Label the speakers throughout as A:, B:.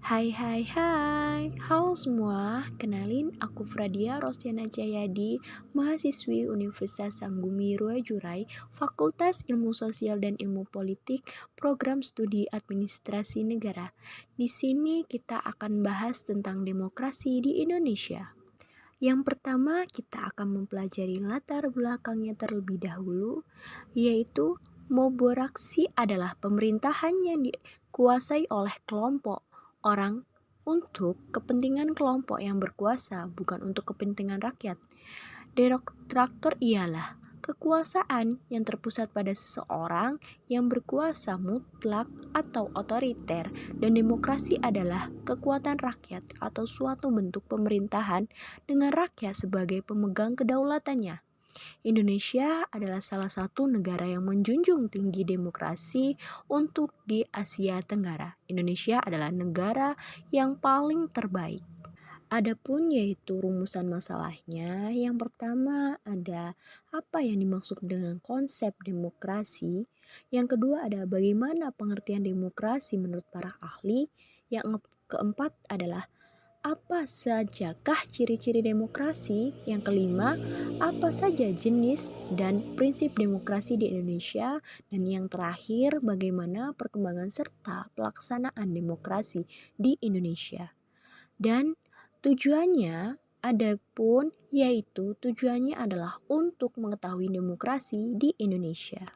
A: Hai hai hai, halo semua, kenalin aku Fradia Rostiana Jayadi, mahasiswi Universitas Sanggumi Ruwajurai, Fakultas Ilmu Sosial dan Ilmu Politik, Program Studi Administrasi Negara. Di sini kita akan bahas tentang demokrasi di Indonesia. Yang pertama, kita akan mempelajari latar belakangnya terlebih dahulu, yaitu moboraksi adalah pemerintahan yang dikuasai oleh kelompok orang untuk kepentingan kelompok yang berkuasa, bukan untuk kepentingan rakyat. Demokrator ialah kekuasaan yang terpusat pada seseorang yang berkuasa mutlak atau otoriter, dan demokrasi adalah kekuatan rakyat atau suatu bentuk pemerintahan dengan rakyat sebagai pemegang kedaulatannya. Indonesia adalah salah satu negara yang menjunjung tinggi demokrasi untuk di Asia Tenggara. Indonesia adalah negara yang paling terbaik. Adapun yaitu rumusan masalahnya, yang pertama ada apa yang dimaksud dengan konsep demokrasi, yang kedua ada bagaimana pengertian demokrasi menurut para ahli, yang keempat adalah apa sajakah ciri-ciri demokrasi, yang kelima apa saja jenis dan prinsip demokrasi di Indonesia, dan yang terakhir bagaimana perkembangan serta pelaksanaan demokrasi di Indonesia. Dan tujuannya adapun yaitu tujuannya adalah untuk mengetahui demokrasi di Indonesia.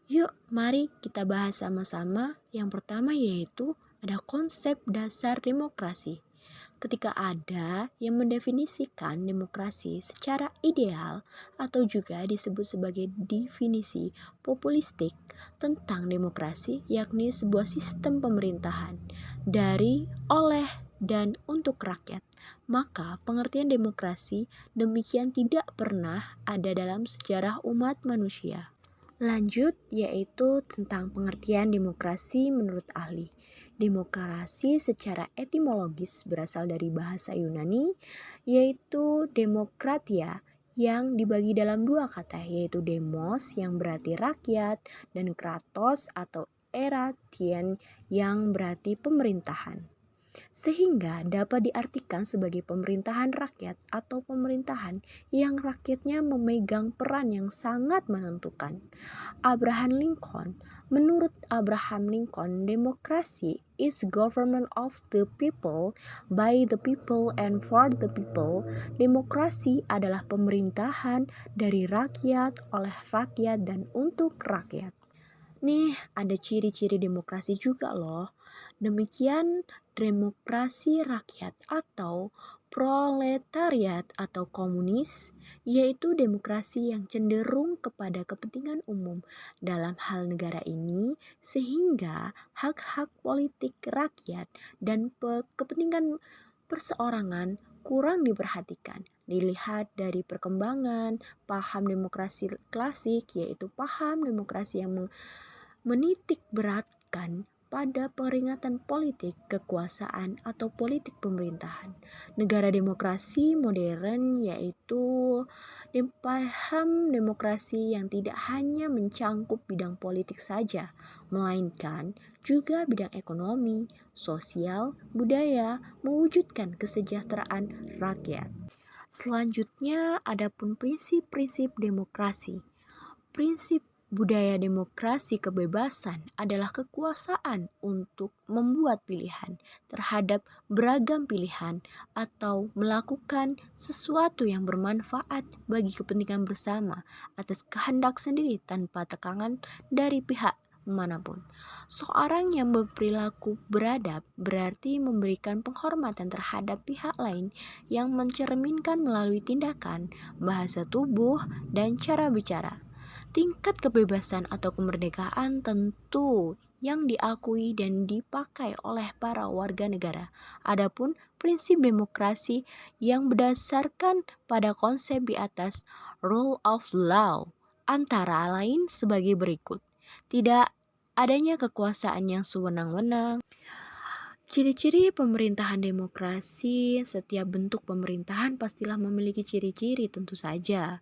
A: Yuk, mari kita bahas sama-sama. Yang pertama yaitu ada konsep dasar demokrasi. Ketika ada yang mendefinisikan demokrasi secara ideal atau juga disebut sebagai definisi populistik tentang demokrasi, yakni sebuah sistem pemerintahan dari, oleh, dan untuk rakyat, maka pengertian demokrasi demikian tidak pernah ada dalam sejarah umat manusia. Lanjut, yaitu tentang pengertian demokrasi menurut ahli. Demokrasi secara etimologis berasal dari bahasa Yunani, yaitu demokratia, yang dibagi dalam dua kata, yaitu demos yang berarti rakyat dan kratos atau eratien yang berarti pemerintahan, sehingga dapat diartikan sebagai pemerintahan rakyat atau pemerintahan yang rakyatnya memegang peran yang sangat menentukan. Abraham Lincoln. Menurut Abraham Lincoln, demokrasi is government of the people, by the people, and for the people. Demokrasi adalah pemerintahan dari rakyat, oleh rakyat, dan untuk rakyat. Nih, ada ciri-ciri demokrasi juga loh. Demikian demokrasi rakyat atau proletariat atau komunis, yaitu demokrasi yang cenderung kepada kepentingan umum dalam hal negara ini, sehingga hak-hak politik rakyat dan kepentingan perseorangan kurang diperhatikan. Dilihat dari perkembangan paham demokrasi klasik, yaitu paham demokrasi yang menitik beratkan pada peringatan politik kekuasaan atau politik pemerintahan. Negara demokrasi modern yaitu paham demokrasi yang tidak hanya mencangkup bidang politik saja, melainkan juga bidang ekonomi, sosial, budaya, mewujudkan kesejahteraan rakyat. Selanjutnya, adapun prinsip-prinsip demokrasi. Prinsip budaya demokrasi kebebasan adalah kekuasaan untuk membuat pilihan terhadap beragam pilihan atau melakukan sesuatu yang bermanfaat bagi kepentingan bersama atas kehendak sendiri tanpa tekanan dari pihak manapun. Seorang yang berperilaku beradab berarti memberikan penghormatan terhadap pihak lain yang mencerminkan melalui tindakan, bahasa tubuh, dan cara bicara. Tingkat kebebasan atau kemerdekaan tentu yang diakui dan dipakai oleh para warga negara. Adapun prinsip demokrasi yang berdasarkan pada konsep di atas, rule of law, antara lain sebagai berikut. Tidak adanya kekuasaan yang sewenang-wenang. Ciri-ciri pemerintahan demokrasi. Setiap bentuk pemerintahan pastilah memiliki ciri-ciri tentu saja.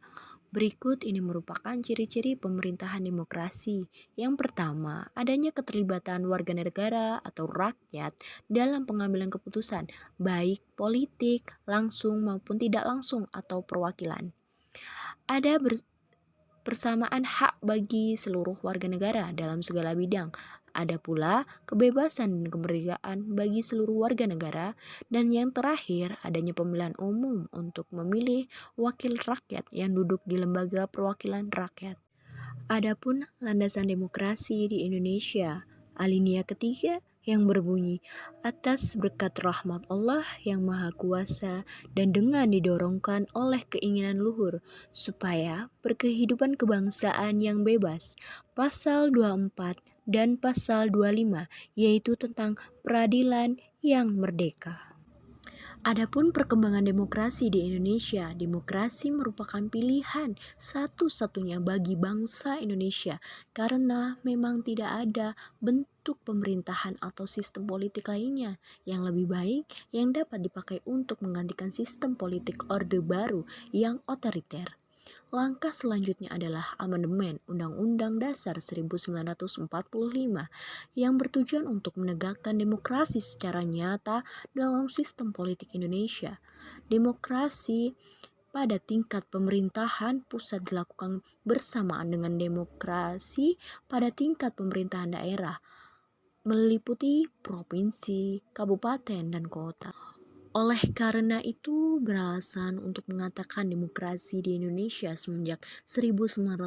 A: Berikut ini merupakan ciri-ciri pemerintahan demokrasi. Yang pertama, adanya keterlibatan warga negara atau rakyat dalam pengambilan keputusan, baik politik, langsung maupun tidak langsung atau perwakilan. Ada persamaan hak bagi seluruh warga negara dalam segala bidang. Ada pula kebebasan dan kemerdekaan bagi seluruh warga negara. Dan yang terakhir, adanya pemilihan umum untuk memilih wakil rakyat yang duduk di lembaga perwakilan rakyat. Adapun landasan demokrasi di Indonesia, alinea ketiga yang berbunyi, atas berkat rahmat Allah yang Maha Kuasa dan dengan didorongkan oleh keinginan luhur supaya berkehidupan kebangsaan yang bebas. Pasal 24 dan pasal 25 yaitu tentang peradilan yang merdeka. Adapun perkembangan demokrasi di Indonesia, demokrasi merupakan pilihan satu-satunya bagi bangsa Indonesia karena memang tidak ada bentuk pemerintahan atau sistem politik lainnya yang lebih baik yang dapat dipakai untuk menggantikan sistem politik Orde Baru yang otoriter. Langkah selanjutnya adalah amandemen Undang-Undang Dasar 1945 yang bertujuan untuk menegakkan demokrasi secara nyata dalam sistem politik Indonesia. Demokrasi pada tingkat pemerintahan pusat dilakukan bersamaan dengan demokrasi pada tingkat pemerintahan daerah, meliputi provinsi, kabupaten, dan kota. Oleh karena itu, beralasan untuk mengatakan demokrasi di Indonesia semenjak 1998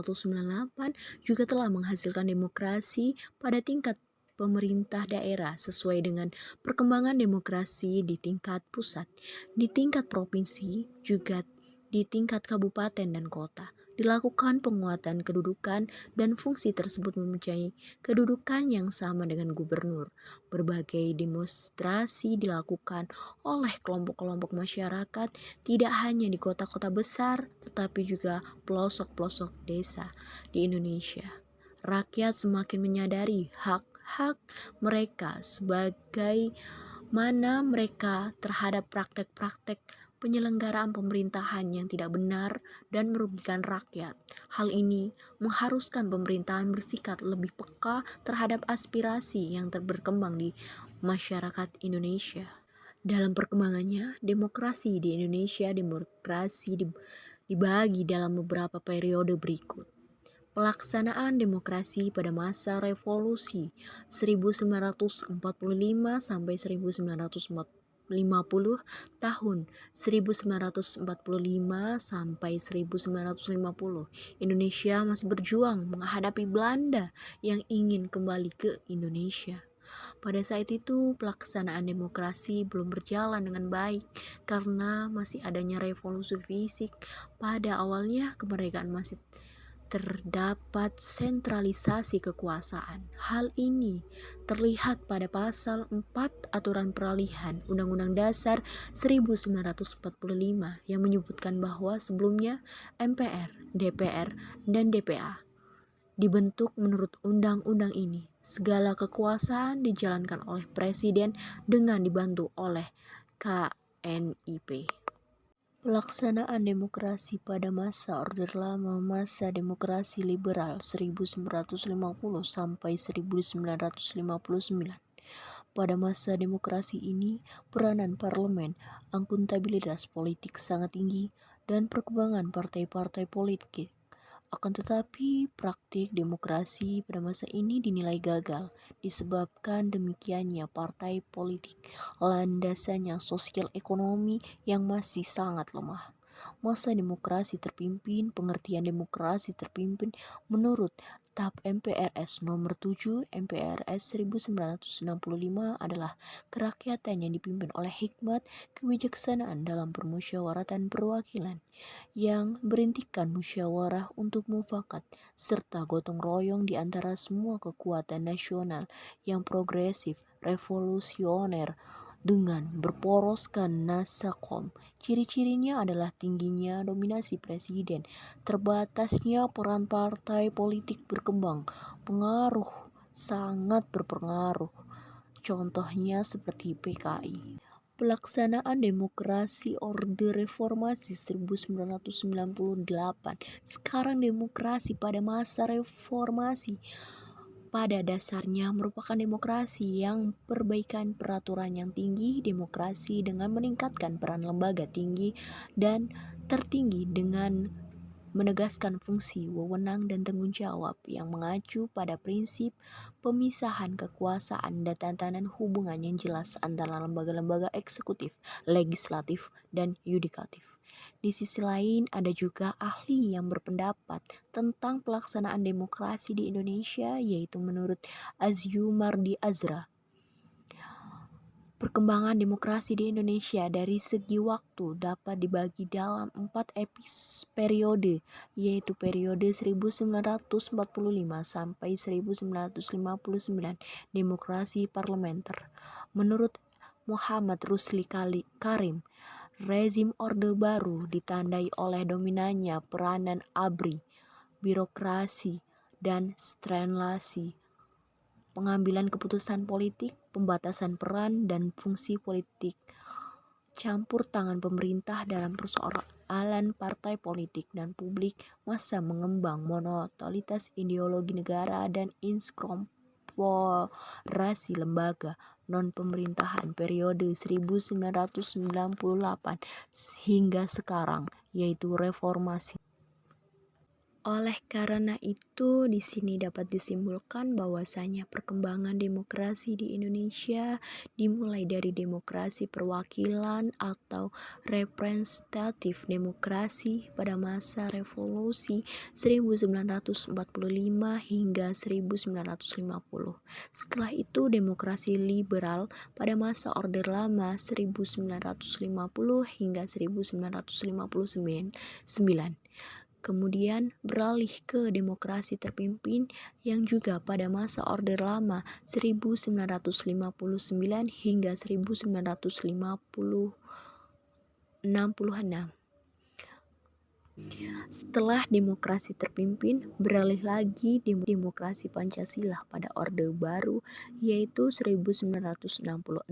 A: juga telah menghasilkan demokrasi pada tingkat pemerintah daerah sesuai dengan perkembangan demokrasi di tingkat pusat, di tingkat provinsi, juga di tingkat kabupaten dan kota. Dilakukan penguatan kedudukan dan fungsi tersebut mempunyai kedudukan yang sama dengan gubernur. Berbagai demonstrasi dilakukan oleh kelompok-kelompok masyarakat tidak hanya di kota-kota besar tetapi juga pelosok-pelosok desa di Indonesia. Rakyat semakin menyadari hak-hak mereka sebagai mana mereka terhadap praktek-praktek penyelenggaraan pemerintahan yang tidak benar dan merugikan rakyat. Hal ini mengharuskan pemerintahan bersikap lebih peka terhadap aspirasi yang berkembang di masyarakat Indonesia. Dalam perkembangannya, demokrasi di Indonesia dibagi dalam beberapa periode berikut. Pelaksanaan demokrasi pada masa revolusi 1945 sampai 1950, tahun 1945 sampai 1950, Indonesia masih berjuang menghadapi Belanda yang ingin kembali ke Indonesia. Pada saat itu, pelaksanaan demokrasi belum berjalan dengan baik karena masih adanya revolusi fisik. Pada awalnya, kemerdekaan masih terdapat sentralisasi kekuasaan. Hal ini terlihat pada pasal 4 Aturan Peralihan Undang-Undang Dasar 1945 yang menyebutkan bahwa sebelumnya MPR, DPR, dan DPA dibentuk menurut undang-undang ini. Segala kekuasaan dijalankan oleh presiden dengan dibantu oleh KNIP. Pelaksanaan demokrasi pada masa Orde Lama, masa demokrasi liberal 1950 sampai 1959. Pada masa demokrasi ini, peranan parlemen, akuntabilitas politik sangat tinggi, dan perkembangan partai-partai politik. Akan tetapi, praktik demokrasi pada masa ini dinilai gagal disebabkan demikiannya partai politik, landasannya sosial ekonomi yang masih sangat lemah. Masa demokrasi terpimpin, pengertian demokrasi terpimpin menurut TAP MPRS nomor 7 MPRS 1965 adalah kerakyatan yang dipimpin oleh hikmat kebijaksanaan dalam permusyawaratan perwakilan yang berintikan musyawarah untuk mufakat serta gotong royong di antara semua kekuatan nasional yang progresif, revolusioner, dengan berporoskan nasakom. Ciri-cirinya adalah tingginya dominasi presiden, terbatasnya peran partai politik berkembang, sangat berpengaruh. Contohnya seperti PKI. Pelaksanaan demokrasi Orde Reformasi 1998. Sekarang demokrasi pada masa reformasi pada dasarnya merupakan demokrasi yang perbaikan peraturan yang tinggi, demokrasi dengan meningkatkan peran lembaga tinggi dan tertinggi dengan menegaskan fungsi, wewenang, dan tanggung jawab yang mengacu pada prinsip pemisahan kekuasaan dan tatanan hubungan yang jelas antara lembaga-lembaga eksekutif, legislatif, dan yudikatif. Di sisi lain, ada juga ahli yang berpendapat tentang pelaksanaan demokrasi di Indonesia, yaitu menurut Azyumardi Azra. Perkembangan demokrasi di Indonesia dari segi waktu dapat dibagi dalam 4 periode, yaitu periode 1945 sampai 1959, demokrasi parlementer. Menurut Muhammad Rusli Karim, rezim Orde Baru ditandai oleh dominannya peranan ABRI, birokrasi, dan strenlasi, pengambilan keputusan politik, pembatasan peran dan fungsi politik, campur tangan pemerintah dalam persoalan partai politik dan publik, masa mengembang monotalitas ideologi negara dan inkorporasi lembaga non-pemerintahan periode 1998 hingga sekarang, yaitu reformasi. Oleh karena itu, di sini dapat disimpulkan bahwasanya perkembangan demokrasi di Indonesia dimulai dari demokrasi perwakilan atau representatif demokrasi pada masa revolusi 1945 hingga 1950. Setelah itu demokrasi liberal pada masa Orde Lama 1950 hingga 1959. Kemudian beralih ke demokrasi terpimpin yang juga pada masa Orde Lama 1959 hingga 1966. Setelah demokrasi terpimpin, beralih lagi demokrasi Pancasila pada Orde Baru, yaitu 1966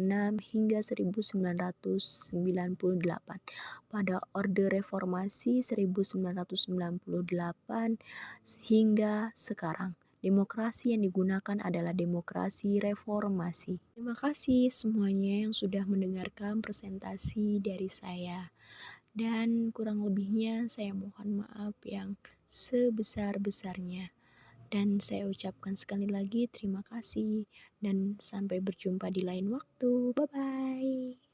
A: hingga 1998. Pada Orde Reformasi 1998 hingga sekarang. Demokrasi yang digunakan adalah demokrasi reformasi. Terima kasih semuanya yang sudah mendengarkan presentasi dari saya. Dan kurang lebihnya saya mohon maaf yang sebesar-besarnya. Dan saya ucapkan sekali lagi terima kasih dan sampai berjumpa di lain waktu. Bye-bye.